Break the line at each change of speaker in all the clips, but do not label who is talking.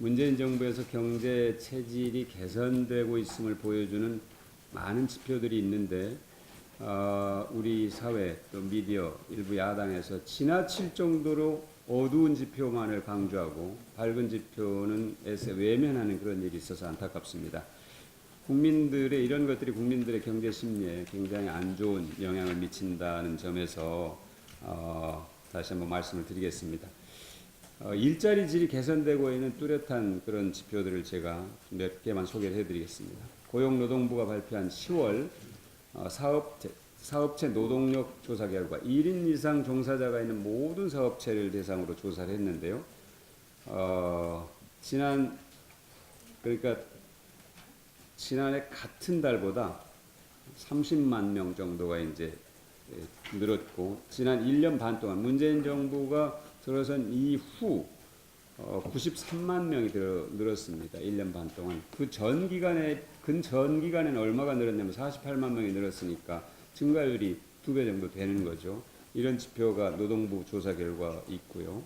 문재인 정부에서 경제 체질이 개선되고 있음을 보여주는 많은 지표들이 있는데 우리 사회 또 미디어 일부 야당에서 지나칠 정도로 어두운 지표만을 강조하고 밝은 지표는 에서 외면하는 그런 일이 있어서 안타깝습니다. 국민들의 이런 것들이 국민들의 경제 심리에 굉장히 안 좋은 영향을 미친다는 점에서 다시 한번 말씀을 드리겠습니다. 일자리 질이 개선되고 있는 뚜렷한 그런 지표들을 제가 몇 개만 소개를 해드리겠습니다. 고용노동부가 발표한 10월 사업체 노동력 조사 결과 1인 이상 종사자가 있는 모든 사업체를 대상으로 조사를 했는데요. 지난해 같은 달보다 30만 명 정도가 이제 늘었고, 지난 1년 반 동안 문재인 정부가 들어선 이후 93만 명이 늘었습니다. 1년 반 동안. 근 기간에는 얼마가 늘었냐면 48만 명이 늘었으니까 증가율이 2배 정도 되는 거죠. 이런 지표가 노동부 조사 결과 있고요.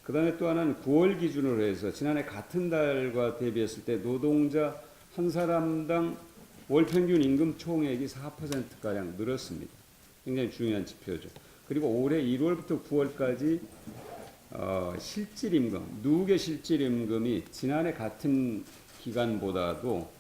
그 다음에 또 하나는 9월 기준으로 해서 지난해 같은 달과 대비했을 때 노동자 한 사람당 월 평균 임금 총액이 4%가량 늘었습니다. 굉장히 중요한 지표죠. 그리고 올해 1월부터 9월까지 실질임금, 누계 실질임금이 지난해 같은 기간보다도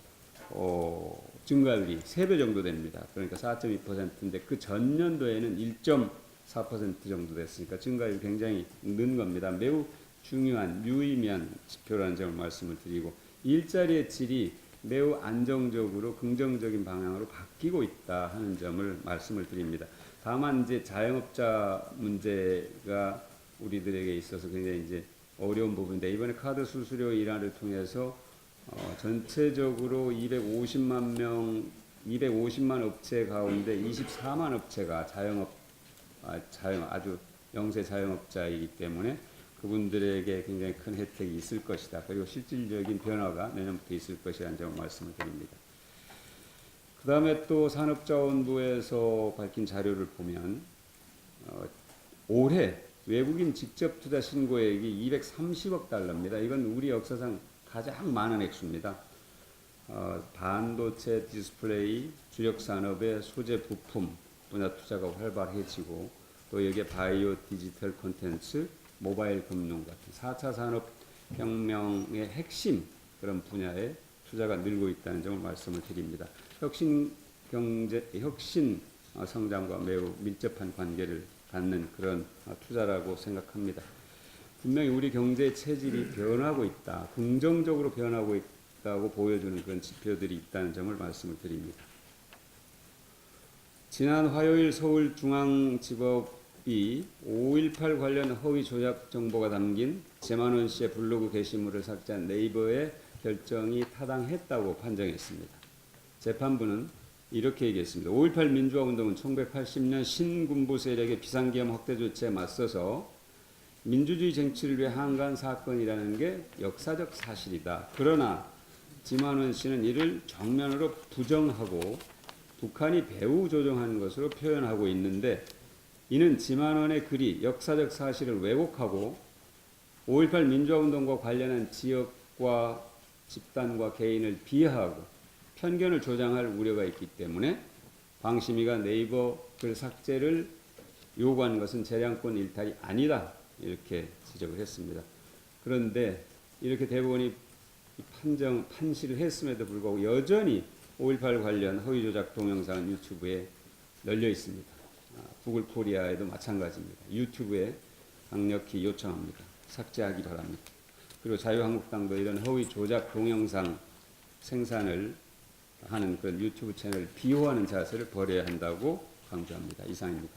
증가율이 3배 정도 됩니다. 그러니까 4.2%인데 그 전년도에는 1.4% 정도 됐으니까 증가율이 굉장히 는 겁니다. 매우 중요한 유의미한 지표라는 점을 말씀을 드리고, 일자리의 질이 매우 안정적으로 긍정적인 방향으로 바뀌고 있다 하는 점을 말씀을 드립니다. 다만 이제 자영업자 문제가 우리들에게 있어서 굉장히 이제 어려운 부분인데, 이번에 카드 수수료 인하를 통해서 전체적으로 250만 업체 가운데 24만 업체가 아주 영세 자영업자이기 때문에 그분들에게 굉장히 큰 혜택이 있을 것이다. 그리고 실질적인 변화가 내년부터 있을 것이라는 점을 말씀을 드립니다. 그 다음에 또 산업자원부에서 밝힌 자료를 보면 올해 외국인 직접 투자 신고액이 230억 달러입니다. 이건 우리 역사상 가장 많은 액수입니다. 반도체 디스플레이, 주력 산업의 소재 부품 분야 투자가 활발해지고, 또 여기에 바이오 디지털 콘텐츠, 모바일 금융 같은 4차 산업혁명의 핵심 그런 분야에 투자가 늘고 있다는 점을 말씀을 드립니다. 혁신 성장과 매우 밀접한 관계를 갖는 그런 투자라고 생각합니다. 분명히 우리 경제 체질이 변하고 있다, 긍정적으로 변하고 있다고 보여주는 그런 지표들이 있다는 점을 말씀을 드립니다. 지난 화요일 서울중앙지법이 5.18 관련 허위 조작 정보가 담긴 재만원 씨의 블로그 게시물을 삭제한 네이버의 결정이 타당했다고 판정했습니다. 재판부는 이렇게 얘기했습니다. 5.18 민주화운동은 1980년 신군부 세력의 비상계엄 확대 조치에 맞서서 민주주의 쟁취를 위해 항거한 사건이라는 게 역사적 사실이다. 그러나 지만원 씨는 이를 정면으로 부정하고 북한이 배후 조종한 것으로 표현하고 있는데, 이는 지만원의 글이 역사적 사실을 왜곡하고 5.18 민주화운동과 관련한 지역과 집단과 개인을 비하하고 편견을 조장할 우려가 있기 때문에 방심위가 네이버 글 삭제를 요구한 것은 재량권 일탈이 아니다, 이렇게 지적을 했습니다. 그런데 이렇게 대법원이 판시를 했음에도 불구하고 여전히 5.18 관련 허위 조작 동영상은 유튜브에 널려 있습니다. 구글 코리아에도 마찬가지입니다. 유튜브에 강력히 요청합니다. 삭제하기 바랍니다. 그리고 자유한국당도 이런 허위 조작 동영상 생산을 하는 그런 유튜브 채널을 비호하는 자세를 버려야 한다고 강조합니다. 이상입니다.